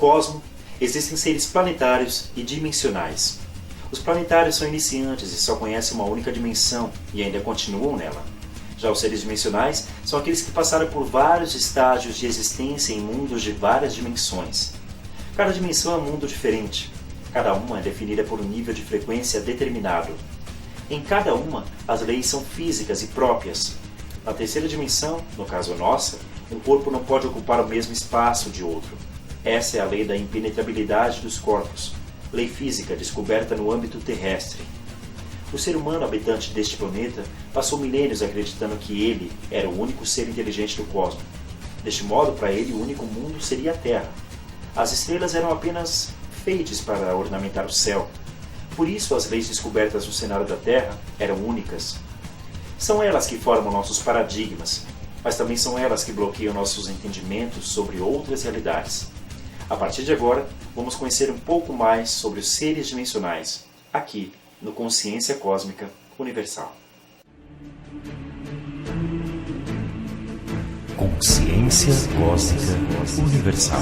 cosmo, existem seres planetários e dimensionais. Os planetários são iniciantes e só conhecem uma única dimensão e ainda continuam nela. Já os seres dimensionais são aqueles que passaram por vários estágios de existência em mundos de várias dimensões. Cada dimensão é um mundo diferente. Cada uma é definida por um nível de frequência determinado. Em cada uma, as leis são físicas e próprias. Na terceira dimensão, no caso nossa, um corpo não pode ocupar o mesmo espaço de outro. Essa é a lei da impenetrabilidade dos corpos, lei física descoberta no âmbito terrestre. O ser humano habitante deste planeta passou milênios acreditando que ele era o único ser inteligente do cosmos. Deste modo, para ele, o único mundo seria a Terra. As estrelas eram apenas enfeites para ornamentar o céu. Por isso, as leis descobertas no cenário da Terra eram únicas. São elas que formam nossos paradigmas, mas também são elas que bloqueiam nossos entendimentos sobre outras realidades. A partir de agora, vamos conhecer um pouco mais sobre os seres dimensionais, aqui no Consciência Cósmica Universal. Consciência Cósmica Universal,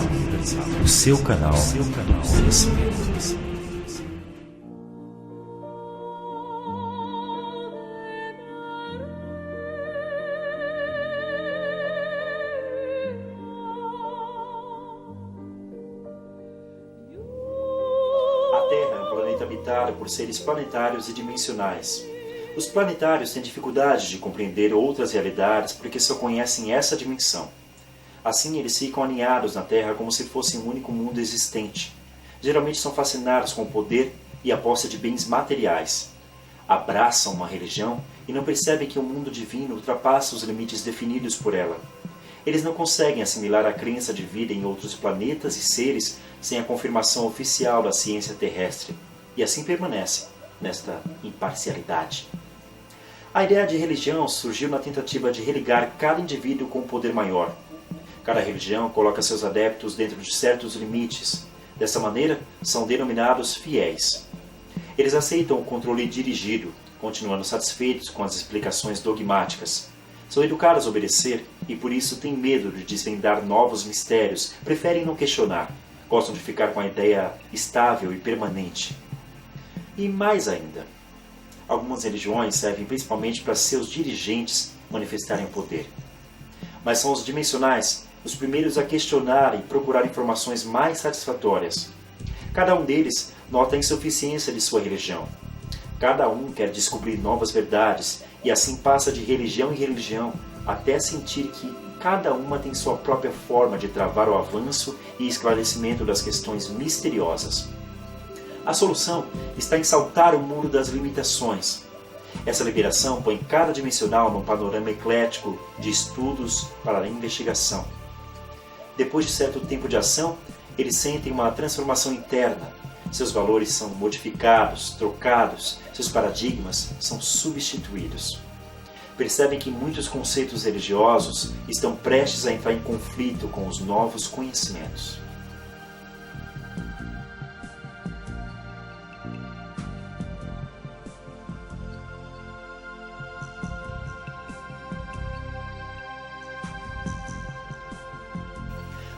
o seu canal do conhecimento. Habitado por seres planetários e dimensionais. Os planetários têm dificuldade de compreender outras realidades porque só conhecem essa dimensão. Assim, eles ficam aninhados na Terra como se fosse um único mundo existente. Geralmente são fascinados com o poder e a posse de bens materiais. Abraçam uma religião e não percebem que o mundo divino ultrapassa os limites definidos por ela. Eles não conseguem assimilar a crença de vida em outros planetas e seres sem a confirmação oficial da ciência terrestre. E assim permanece nesta imparcialidade. A ideia de religião surgiu na tentativa de religar cada indivíduo com um poder maior. Cada religião coloca seus adeptos dentro de certos limites. Dessa maneira, são denominados fiéis. Eles aceitam o controle dirigido, continuando satisfeitos com as explicações dogmáticas. São educados a obedecer e por isso têm medo de desvendar novos mistérios, preferem não questionar, gostam de ficar com a ideia estável e permanente. E mais ainda, algumas religiões servem principalmente para seus dirigentes manifestarem o poder. Mas são os dimensionais os primeiros a questionar e procurar informações mais satisfatórias. Cada um deles nota a insuficiência de sua religião. Cada um quer descobrir novas verdades e assim passa de religião em religião até sentir que cada uma tem sua própria forma de travar o avanço e esclarecimento das questões misteriosas. A solução está em saltar o muro das limitações. Essa liberação põe cada dimensional num panorama eclético de estudos para a investigação. Depois de certo tempo de ação, eles sentem uma transformação interna. Seus valores são modificados, trocados, seus paradigmas são substituídos. Percebem que muitos conceitos religiosos estão prestes a entrar em conflito com os novos conhecimentos.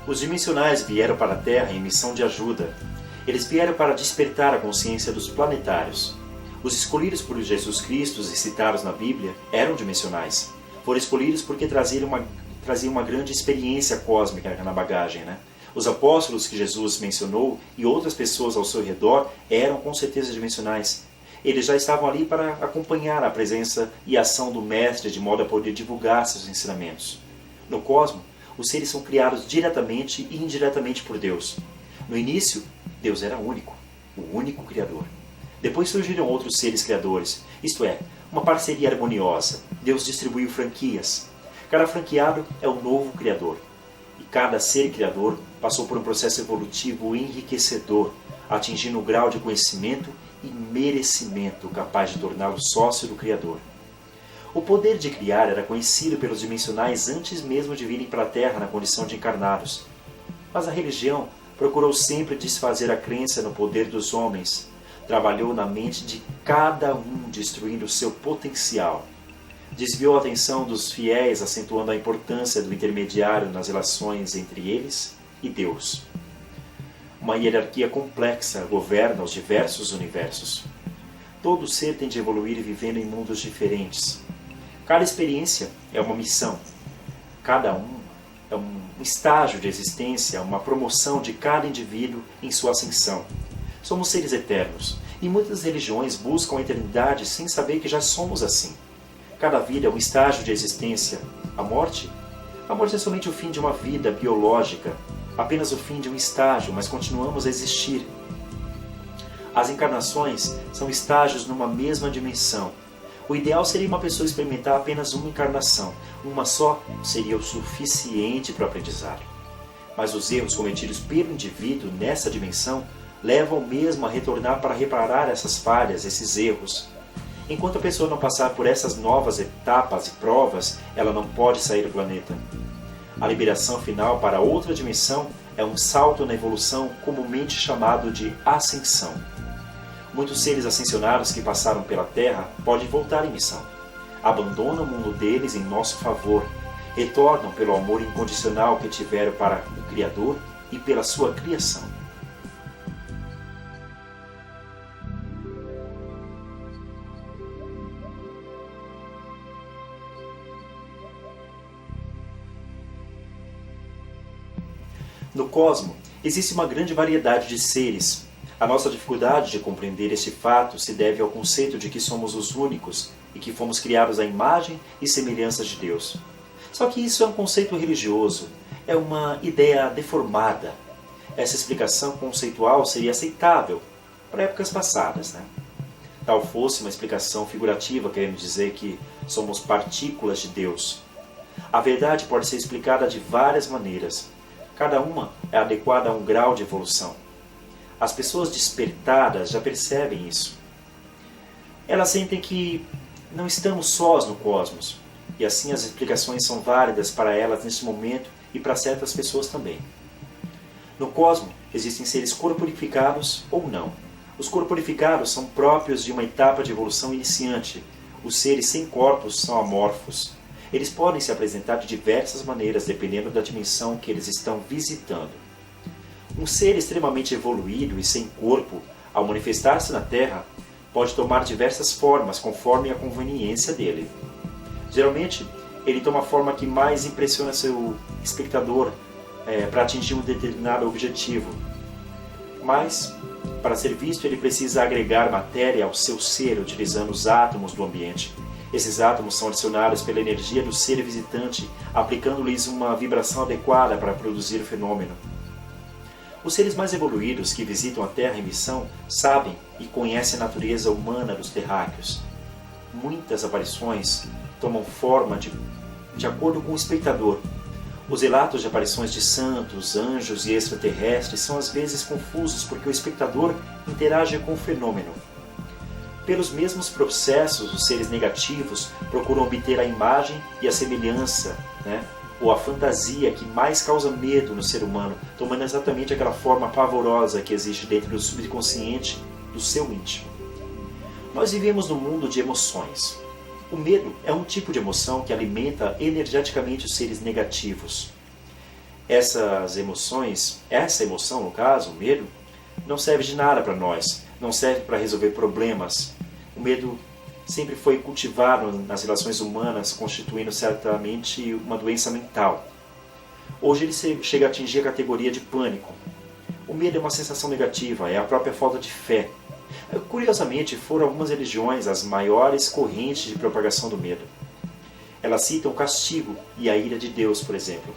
Os dimensionais vieram para a Terra em missão de ajuda. Eles vieram para despertar a consciência dos planetários. Os escolhidos por Jesus Cristo e citados na Bíblia eram dimensionais. Foram escolhidos porque traziam uma grande experiência cósmica na bagagem, Os apóstolos que Jesus mencionou e outras pessoas ao seu redor eram com certeza dimensionais. Eles já estavam ali para acompanhar a presença e a ação do Mestre de modo a poder divulgar seus ensinamentos. No cosmos, os seres são criados diretamente e indiretamente por Deus. No início, Deus era único, o único Criador. Depois surgiram outros seres criadores, isto é, uma parceria harmoniosa. Deus distribuiu franquias. Cada franqueado é um novo Criador. E cada ser criador passou por um processo evolutivo enriquecedor, atingindo um grau de conhecimento e merecimento capaz de torná-lo sócio do Criador. O poder de criar era conhecido pelos dimensionais antes mesmo de virem para a Terra na condição de encarnados. Mas a religião procurou sempre desfazer a crença no poder dos homens. Trabalhou na mente de cada um, destruindo o seu potencial. Desviou a atenção dos fiéis, acentuando a importância do intermediário nas relações entre eles e Deus. Uma hierarquia complexa governa os diversos universos. Todo ser tem de evoluir vivendo em mundos diferentes. Cada experiência é uma missão. Cada um é um estágio de existência, uma promoção de cada indivíduo em sua ascensão. Somos seres eternos, e muitas religiões buscam a eternidade sem saber que já somos assim. Cada vida é um estágio de existência. A morte? A morte é somente o fim de uma vida biológica, apenas o fim de um estágio, mas continuamos a existir. As encarnações são estágios numa mesma dimensão. O ideal seria uma pessoa experimentar apenas uma encarnação. Uma só seria o suficiente para o aprendizado. Mas os erros cometidos pelo indivíduo nessa dimensão levam mesmo a retornar para reparar essas falhas, esses erros. Enquanto a pessoa não passar por essas novas etapas e provas, ela não pode sair do planeta. A liberação final para outra dimensão é um salto na evolução comumente chamado de ascensão. Muitos seres ascensionados que passaram pela Terra podem voltar em missão. Abandonam o mundo deles em nosso favor. Retornam pelo amor incondicional que tiveram para o Criador e pela sua criação. No cosmos, existe uma grande variedade de seres. A nossa dificuldade de compreender este fato se deve ao conceito de que somos os únicos e que fomos criados à imagem e semelhança de Deus. Só que isso é um conceito religioso, é uma ideia deformada. Essa explicação conceitual seria aceitável para épocas passadas, Tal fosse uma explicação figurativa, querendo dizer que somos partículas de Deus. A verdade pode ser explicada de várias maneiras. Cada uma é adequada a um grau de evolução. As pessoas despertadas já percebem isso. Elas sentem que não estamos sós no cosmos, e assim as explicações são válidas para elas neste momento e para certas pessoas também. No cosmos existem seres corporificados ou não. Os corporificados são próprios de uma etapa de evolução iniciante. Os seres sem corpos são amorfos. Eles podem se apresentar de diversas maneiras, dependendo da dimensão que eles estão visitando. Um ser extremamente evoluído e sem corpo, ao manifestar-se na Terra, pode tomar diversas formas, conforme a conveniência dele. Geralmente, ele toma a forma que mais impressiona seu espectador para atingir um determinado objetivo. Mas, para ser visto, ele precisa agregar matéria ao seu ser, utilizando os átomos do ambiente. Esses átomos são adicionados pela energia do ser visitante, aplicando-lhes uma vibração adequada para produzir o fenômeno. Os seres mais evoluídos que visitam a Terra em missão sabem e conhecem a natureza humana dos terráqueos. Muitas aparições tomam forma de acordo com o espectador. Os relatos de aparições de santos, anjos e extraterrestres são às vezes confusos porque o espectador interage com o fenômeno. Pelos mesmos processos, os seres negativos procuram obter a imagem e a semelhança, ou a fantasia que mais causa medo no ser humano, tomando exatamente aquela forma pavorosa que existe dentro do subconsciente do seu íntimo. Nós vivemos num mundo de emoções. O medo é um tipo de emoção que alimenta energeticamente os seres negativos. Essa emoção, no caso, o medo, não serve de nada para nós, não serve para resolver problemas. O medo sempre foi cultivado nas relações humanas, constituindo certamente uma doença mental. Hoje ele chega a atingir a categoria de pânico. O medo é uma sensação negativa, é a própria falta de fé. Curiosamente, foram algumas religiões as maiores correntes de propagação do medo. Elas citam o castigo e a ira de Deus, por exemplo,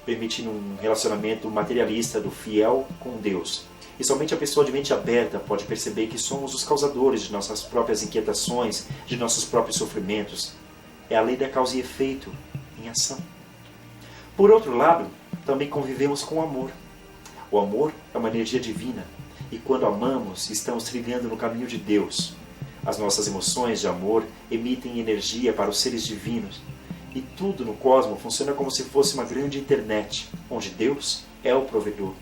permitindo um relacionamento materialista do fiel com Deus. E somente a pessoa de mente aberta pode perceber que somos os causadores de nossas próprias inquietações, de nossos próprios sofrimentos. É a lei da causa e efeito em ação. Por outro lado, também convivemos com o amor. O amor é uma energia divina, e quando amamos, estamos trilhando no caminho de Deus. As nossas emoções de amor emitem energia para os seres divinos, e tudo no cosmos funciona como se fosse uma grande internet, onde Deus é o provedor.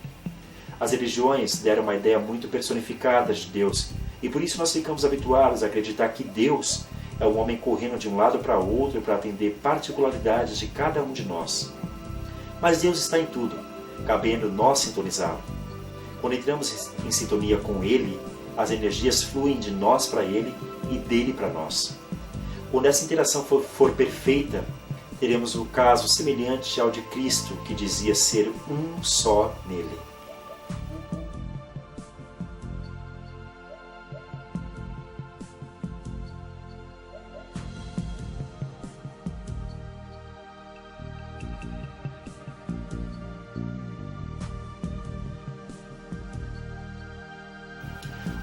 As religiões deram uma ideia muito personificada de Deus, e por isso nós ficamos habituados a acreditar que Deus é um homem correndo de um lado para outro para atender particularidades de cada um de nós. Mas Deus está em tudo, cabendo nós sintonizá-lo. Quando entramos em sintonia com Ele, as energias fluem de nós para Ele e dele para nós. Quando essa interação for perfeita, teremos um caso semelhante ao de Cristo, que dizia ser um só nele.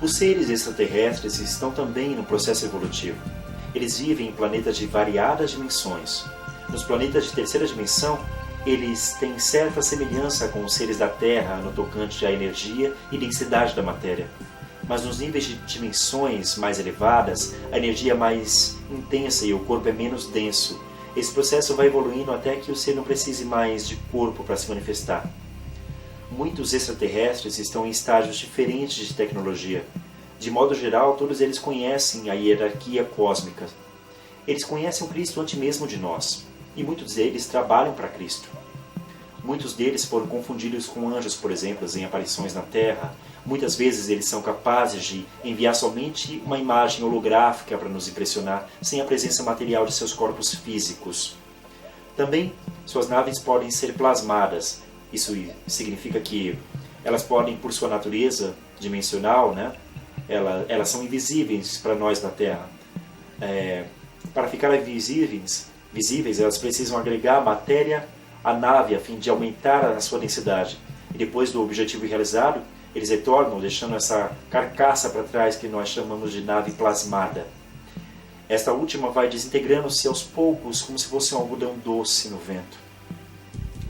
Os seres extraterrestres estão também no processo evolutivo. Eles vivem em planetas de variadas dimensões. Nos planetas de terceira dimensão, eles têm certa semelhança com os seres da Terra no tocante à energia e densidade da matéria. Mas nos níveis de dimensões mais elevadas, a energia é mais intensa e o corpo é menos denso. Esse processo vai evoluindo até que o ser não precise mais de corpo para se manifestar. Muitos extraterrestres estão em estágios diferentes de tecnologia. De modo geral, todos eles conhecem a hierarquia cósmica. Eles conhecem o Cristo antes mesmo de nós, e muitos deles trabalham para Cristo. Muitos deles foram confundidos com anjos, por exemplo, em aparições na Terra. Muitas vezes eles são capazes de enviar somente uma imagem holográfica para nos impressionar, sem a presença material de seus corpos físicos. Também, suas naves podem ser plasmadas. Isso significa que elas podem, por sua natureza dimensional, elas são invisíveis para nós na Terra. Para ficarem visíveis, elas precisam agregar matéria à nave a fim de aumentar a sua densidade. E depois do objetivo realizado, eles retornam, deixando essa carcaça para trás que nós chamamos de nave plasmada. Esta última vai desintegrando-se aos poucos, como se fosse um algodão doce no vento.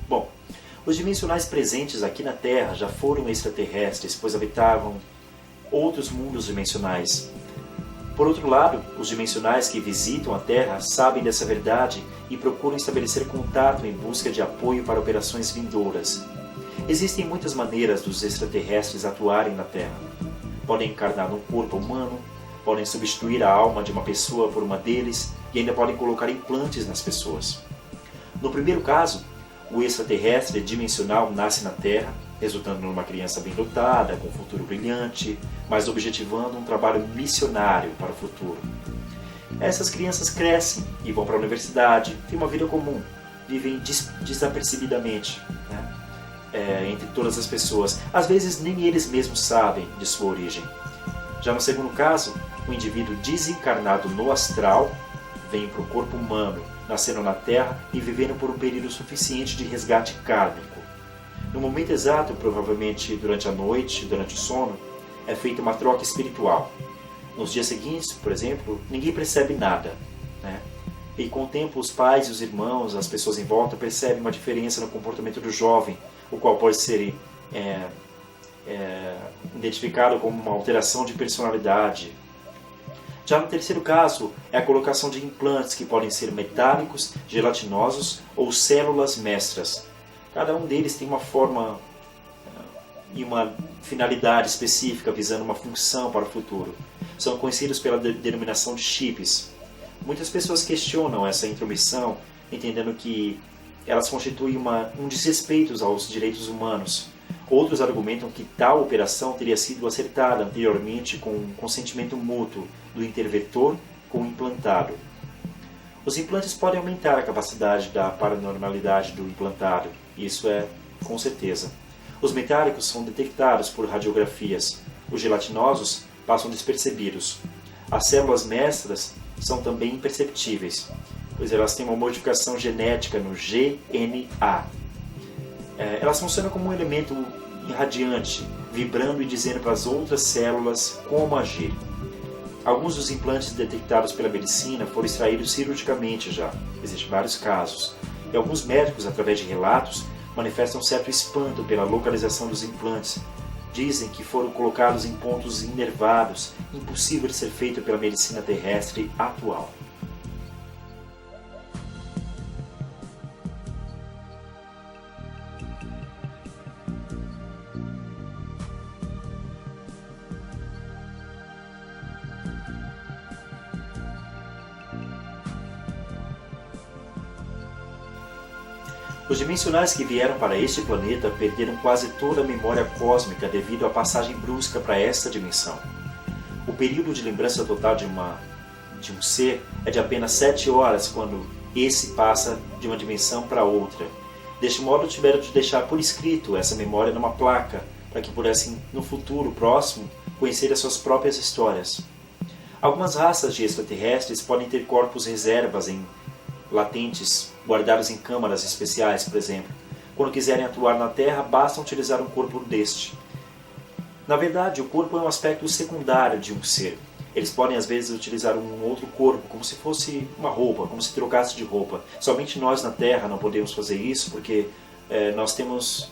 Bom, os dimensionais presentes aqui na Terra já foram extraterrestres, pois habitavam outros mundos dimensionais. Por outro lado, os dimensionais que visitam a Terra sabem dessa verdade e procuram estabelecer contato em busca de apoio para operações vindouras. Existem muitas maneiras dos extraterrestres atuarem na Terra. Podem encarnar num corpo humano, podem substituir a alma de uma pessoa por uma deles e ainda podem colocar implantes nas pessoas. No primeiro caso, o extraterrestre dimensional nasce na Terra, resultando numa criança bem dotada, com um futuro brilhante, mas objetivando um trabalho missionário para o futuro. Essas crianças crescem e vão para a universidade, têm uma vida comum, vivem desapercebidamente, entre todas as pessoas. Às vezes nem eles mesmos sabem de sua origem. Já no segundo caso, o indivíduo desencarnado no astral vem para o corpo humano, nascendo na Terra e vivendo por um período suficiente de resgate kármico. No momento exato, provavelmente durante a noite, durante o sono, é feita uma troca espiritual. Nos dias seguintes, por exemplo, ninguém percebe nada. E com o tempo, os pais e os irmãos, as pessoas em volta, percebem uma diferença no comportamento do jovem, o qual pode ser identificado como uma alteração de personalidade. Já no terceiro caso, é a colocação de implantes que podem ser metálicos, gelatinosos ou células mestras. Cada um deles tem uma forma e uma finalidade específica visando uma função para o futuro. São conhecidos pela denominação de chips. Muitas pessoas questionam essa intromissão, entendendo que elas constituem um desrespeito aos direitos humanos. Outros argumentam que tal operação teria sido acertada anteriormente com um consentimento mútuo do interventor com o implantado. Os implantes podem aumentar a capacidade da paranormalidade do implantado, isso é com certeza. Os metálicos são detectados por radiografias, os gelatinosos passam despercebidos. As células mestras são também imperceptíveis, pois elas têm uma modificação genética no GNA. Elas funcionam como um elemento irradiante, vibrando e dizendo para as outras células como agir. Alguns dos implantes detectados pela medicina foram extraídos cirurgicamente já, existem vários casos. E alguns médicos, através de relatos, manifestam certo espanto pela localização dos implantes. Dizem que foram colocados em pontos inervados, impossível de ser feito pela medicina terrestre atual. Os dimensionais que vieram para este planeta perderam quase toda a memória cósmica devido à passagem brusca para esta dimensão. O período de lembrança total de um ser é de apenas 7 horas quando esse passa de uma dimensão para outra. Deste modo, tiveram de deixar por escrito essa memória numa placa, para que pudessem, no futuro próximo, conhecer as suas próprias histórias. Algumas raças de extraterrestres podem ter corpos reservas latentes, guardados em câmaras especiais, por exemplo. Quando quiserem atuar na Terra, basta utilizar um corpo deste. Na verdade, o corpo é um aspecto secundário de um ser. Eles podem, às vezes, utilizar um outro corpo, como se fosse uma roupa, como se trocasse de roupa. Somente nós na Terra não podemos fazer isso, porque nós temos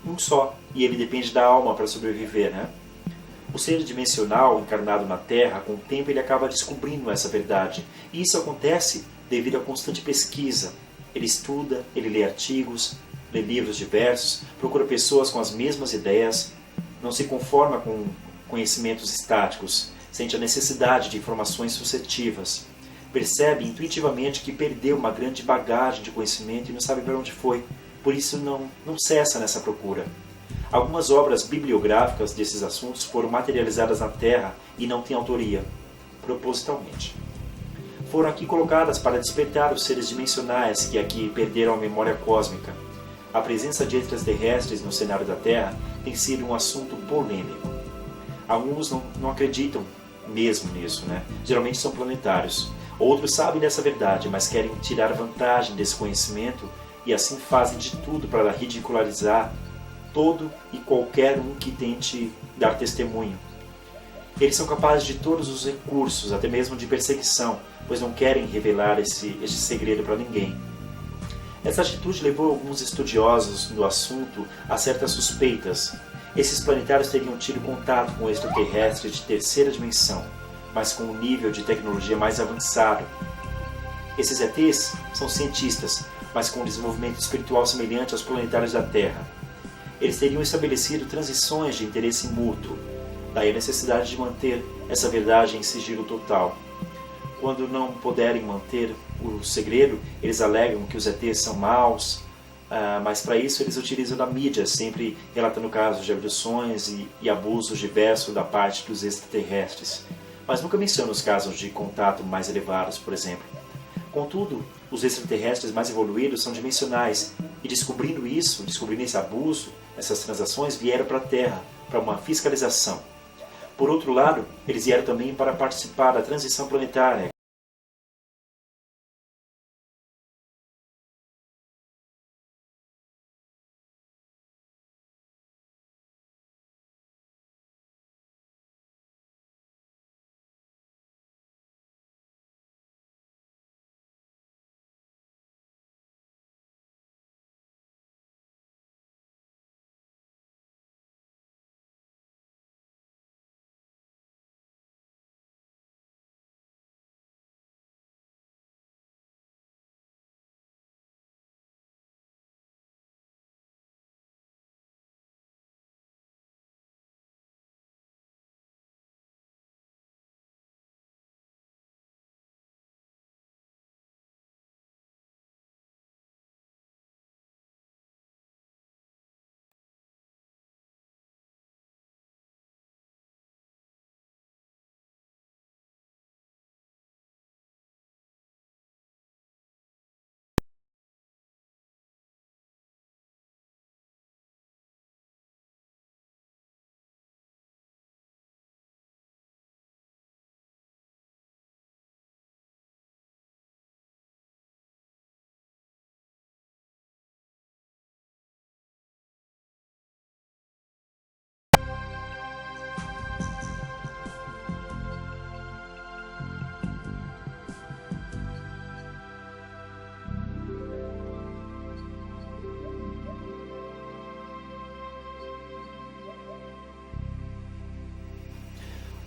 um só, e ele depende da alma para sobreviver, né? O ser dimensional encarnado na Terra, com o tempo ele acaba descobrindo essa verdade. E isso acontece devido à constante pesquisa. Ele estuda, ele lê artigos, lê livros diversos, procura pessoas com as mesmas ideias, não se conforma com conhecimentos estáticos, sente a necessidade de informações suscetivas, percebe intuitivamente que perdeu uma grande bagagem de conhecimento e não sabe para onde foi, por isso não cessa nessa procura. Algumas obras bibliográficas desses assuntos foram materializadas na Terra e não têm autoria, propositalmente. Foram aqui colocadas para despertar os seres dimensionais que aqui perderam a memória cósmica. A presença de extraterrestres no cenário da Terra tem sido um assunto polêmico. Alguns não acreditam mesmo nisso, né? Geralmente são planetários. Outros sabem dessa verdade, mas querem tirar vantagem desse conhecimento e assim fazem de tudo para ridicularizar todo e qualquer um que tente dar testemunho. Eles são capazes de todos os recursos, até mesmo de perseguição, pois não querem revelar este segredo para ninguém. Essa atitude levou alguns estudiosos do assunto a certas suspeitas. Esses planetários teriam tido contato com extraterrestres de terceira dimensão, mas com um nível de tecnologia mais avançado. Esses ETs são cientistas, mas com um desenvolvimento espiritual semelhante aos planetários da Terra. Eles teriam estabelecido transições de interesse mútuo, daí a necessidade de manter essa verdade em sigilo total. Quando não puderem manter o segredo, eles alegam que os ETs são maus, mas para isso eles utilizam da mídia, sempre relatando casos de abduções e abusos diversos da parte dos extraterrestres, mas nunca mencionam os casos de contato mais elevados, por exemplo. Contudo, os extraterrestres mais evoluídos são dimensionais, e descobrindo esse abuso, essas transações vieram para a Terra, para uma fiscalização. Por outro lado, eles vieram também para participar da transição planetária.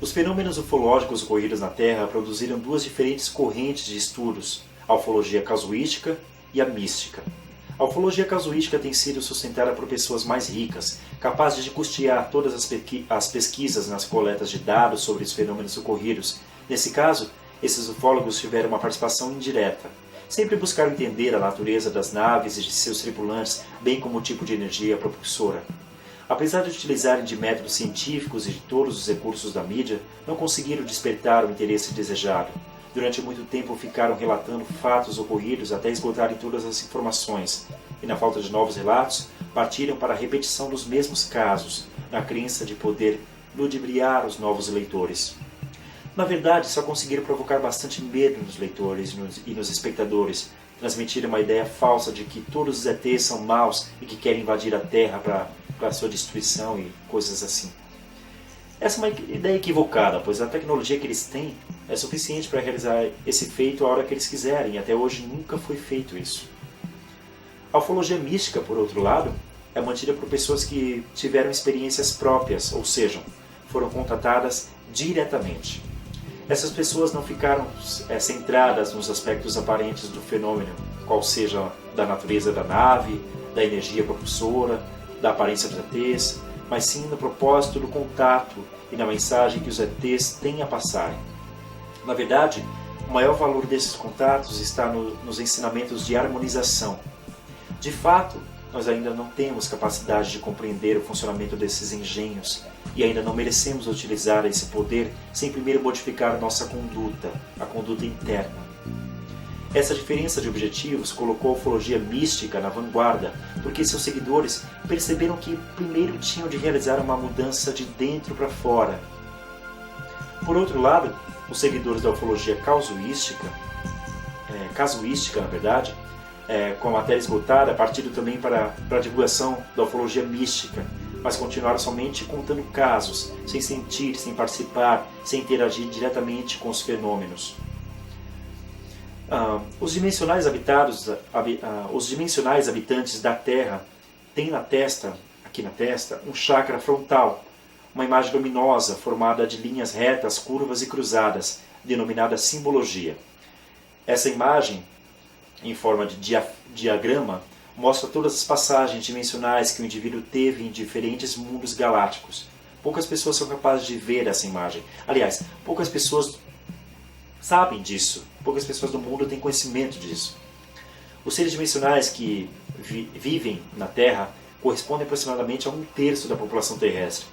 Os fenômenos ufológicos ocorridos na Terra produziram duas diferentes correntes de estudos, a ufologia casuística e a mística. A ufologia casuística tem sido sustentada por pessoas mais ricas, capazes de custear todas as pesquisas nas coletas de dados sobre os fenômenos ocorridos. Nesse caso, esses ufólogos tiveram uma participação indireta. sempre buscaram entender a natureza das naves e de seus tripulantes, bem como o tipo de energia propulsora. Apesar de utilizarem de métodos científicos e de todos os recursos da mídia, não conseguiram despertar o interesse desejado. Durante muito tempo ficaram relatando fatos ocorridos até esgotarem todas as informações, e na falta de novos relatos, partiram para a repetição dos mesmos casos, na crença de poder ludibriar os novos leitores. Na verdade, só conseguiram provocar bastante medo nos leitores e nos espectadores, transmitir uma ideia falsa de que todos os ETs são maus e que querem invadir a Terra para sua destruição e coisas assim. Essa é uma ideia equivocada, pois a tecnologia que eles têm é suficiente para realizar esse feito a hora que eles quiserem, e até hoje nunca foi feito isso. A ufologia mística, por outro lado, é mantida por pessoas que tiveram experiências próprias, ou seja, foram contatadas diretamente. Essas pessoas não ficaram centradas nos aspectos aparentes do fenômeno, qual seja da natureza da nave, da energia propulsora, da aparência dos ETs, mas sim no propósito do contato e na mensagem que os ETs têm a passarem. Na verdade, o maior valor desses contatos está nos ensinamentos de harmonização. De fato, nós ainda não temos capacidade de compreender o funcionamento desses engenhos e ainda não merecemos utilizar esse poder sem primeiro modificar nossa conduta, a conduta interna. Essa diferença de objetivos colocou a ufologia mística na vanguarda, porque seus seguidores perceberam que primeiro tinham de realizar uma mudança de dentro para fora. Por outro lado, os seguidores da ufologia casuística, na verdade, com a matéria esgotada, partiram também para a divulgação da ufologia mística, mas continuaram somente contando casos, sem sentir, sem participar, sem interagir diretamente com os fenômenos. Os dimensionais habitantes da Terra têm aqui na testa, um chakra frontal, uma imagem luminosa formada de linhas retas, curvas e cruzadas, denominada simbologia. Essa imagem, em forma de diagrama, mostra todas as passagens dimensionais que o indivíduo teve em diferentes mundos galácticos. Poucas pessoas são capazes de ver essa imagem. Aliás, poucas pessoas sabem disso. Poucas pessoas do mundo têm conhecimento disso. Os seres dimensionais que vivem na Terra correspondem aproximadamente a 1/3 da população terrestre.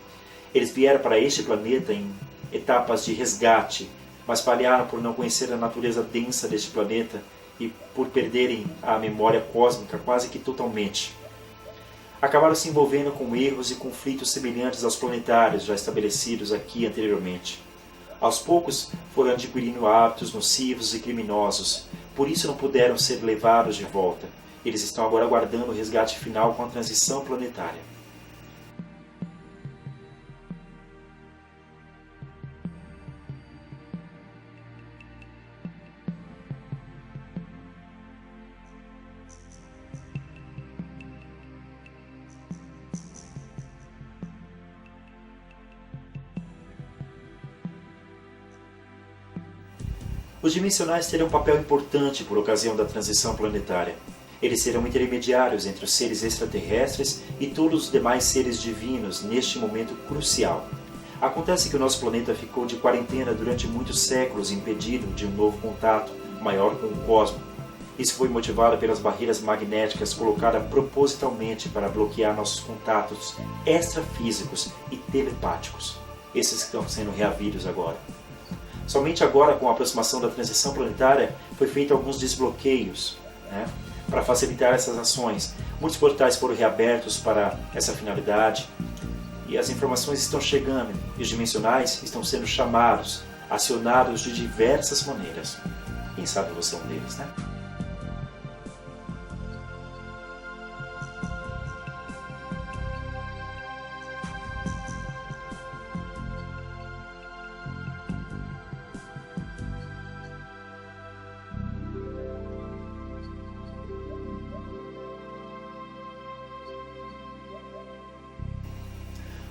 Eles vieram para este planeta em etapas de resgate, mas falharam por não conhecer a natureza densa deste planeta e por perderem a memória cósmica quase que totalmente. Acabaram se envolvendo com erros e conflitos semelhantes aos planetários já estabelecidos aqui anteriormente. Aos poucos foram adquirindo hábitos nocivos e criminosos, por isso não puderam ser levados de volta. Eles estão agora aguardando o resgate final com a transição planetária. Os dimensionais terão um papel importante por ocasião da transição planetária. Eles serão intermediários entre os seres extraterrestres e todos os demais seres divinos neste momento crucial. Acontece que o nosso planeta ficou de quarentena durante muitos séculos, impedido de um novo contato maior com o cosmos. Isso foi motivado pelas barreiras magnéticas colocadas propositalmente para bloquear nossos contatos extrafísicos e telepáticos. Esses que estão sendo reavidos agora. Somente agora, com a aproximação da transição planetária, foi feito alguns desbloqueios, para facilitar essas ações. Muitos portais foram reabertos para essa finalidade e as informações estão chegando e os dimensionais estão sendo chamados, acionados de diversas maneiras. Quem sabe você é um deles, né?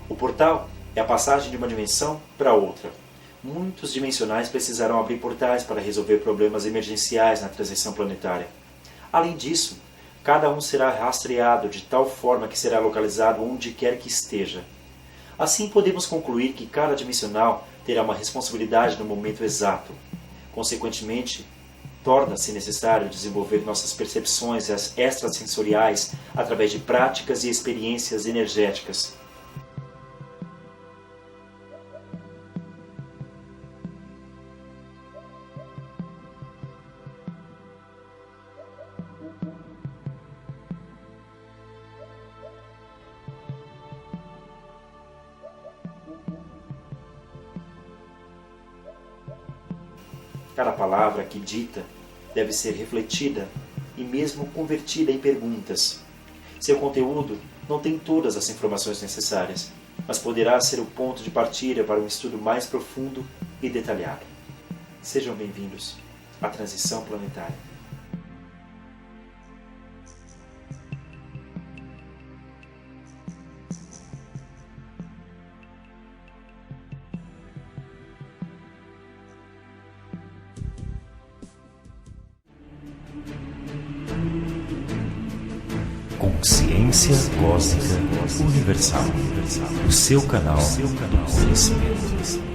O portal é a passagem de uma dimensão para outra. Muitos dimensionais precisarão abrir portais para resolver problemas emergenciais na transição planetária. Além disso, cada um será rastreado de tal forma que será localizado onde quer que esteja. Assim podemos concluir que cada dimensional terá uma responsabilidade no momento exato. Consequentemente, torna-se necessário desenvolver nossas percepções extrasensoriais através de práticas e experiências energéticas. Cada palavra que dita deve ser refletida e mesmo convertida em perguntas. Seu conteúdo não tem todas as informações necessárias, mas poderá ser o ponto de partida para um estudo mais profundo e detalhado. Sejam bem-vindos à Transição Planetária. Consciência Cósmica Universal, o seu canal do conhecimento.